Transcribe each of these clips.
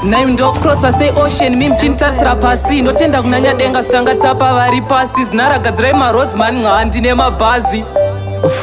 nayo ndocrossa seocean mimchinitarisira pasi ndotenda kunanya denga sitanga tapa vari pasi zinaragadzirai marosman nxandi nemabhazi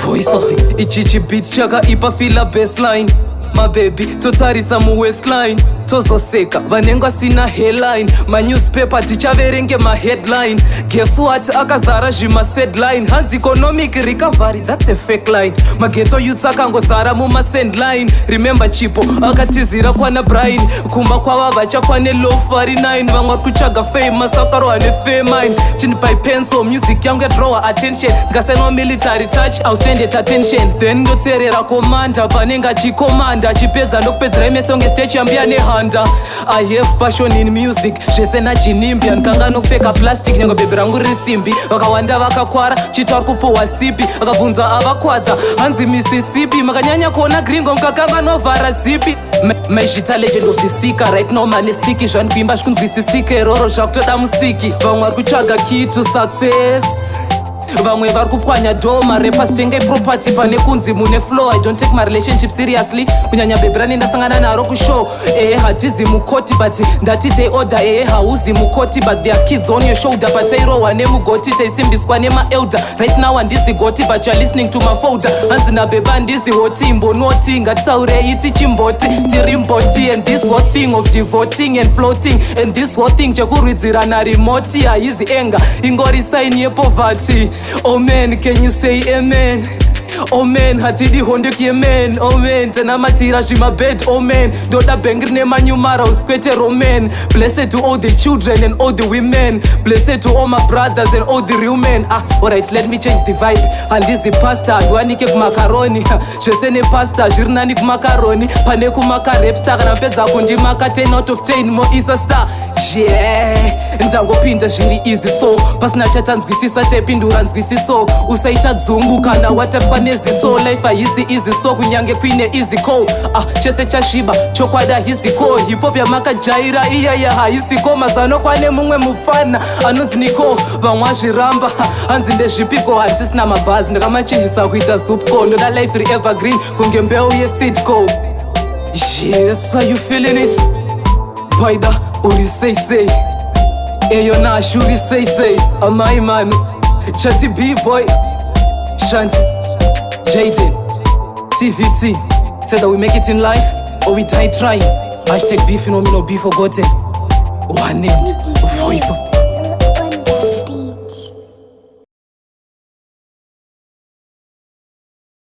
voice of the ichichi beat chakaipa fila baseline mabebi totarisa muwestline tozoseka vanenge vasina hairline manewspaper tichaverenge maheadline guess what akazara zvimasedline hanzi economic recovery that's a fake line mageto youths akangozara mumasendline remember chipo akatizira kwana brian kumba kwava vachakwane low 49 vamwe vari kutsvaga famous akarohwa nefamine chinipai pencil music yangu yadrowa attention ndikasainwa military touch outstanded attention then ndoteerera komanda panenge achikomanda achipedza ndokupedzera imesonge stage yambiya nehanda I have passion in music zvese najinimbia ndikanga nokupfeka plastic nyange bhebhe rangu riri simbi vakawanda vakakwara chito ari kupuhwa sipi akabvunzwa avakwadza hanzi mississippi makanyanya kuona gringo mukakamba novhara zipi maizvita legend of the sika right now mane siki zvandikuimba zvikunzwisisika iroro zvakutoda musiki vamwe vari kutsvaga key to success vamwe vari kupwanya do marepa sitengai property pane kunzi mune flow I don't take my relationship seriously kunyanya bhebhi rane ndasangana naro kushow hatizi mukoti but ndatitei order hauzi mukoti but there are kids on your shoulder but tairohwa nemugoti taisimbiswa nemaelder right now handizi goti but youare listening to my folder hanzi nabhebhi handizi hoti imbonoti ngatitaurei tichimboti tiri mboti and this whole thing of devoting and floating and this whole thing chekurwidzirana remoti haizi enga ingori sign yepoverty. Oh man, can you say amen? Oh man, hatidi hondek yemen. Oh man, tanamatira zvimabed. Oh man, ndoda bengri nemanyumara uskwete roman. Blessed to all the children and all the women. Blessed to all my brothers and all the real men. Alright, let me change the vibe. Handizi pasta, ndwanike kumakaroni. Zvese nepasta, zvirinani kumakaroni. Pane kumakarepstar, kana pedza kundimaka 10 out of 10 mo isa star. Yeah, ndangopinda zviri easy so pasina chatanzwisisa taipindura nzwisiso usaita dzungu kana watariswa neziso life haisi easy so kunyange kuine easy co chese chasviba chokwada hisi co hipop yamakajaira iyaya haisi ko mazano kwane mumwe mufana anonzi niko vamwe azviramba hanzi ndezvipiko handisina mabhazi ndakamachinjisa kuita zupco ndoda life iri evergreen kunge mbeu yesidco. Yes, are you feeling it? Paida uri say eyo na shuri say amai man chati b-boy Shanti Jaden TVT said that we make it in life or we die trying. Hashtag be phenomenal, be forgotten. One end, voice of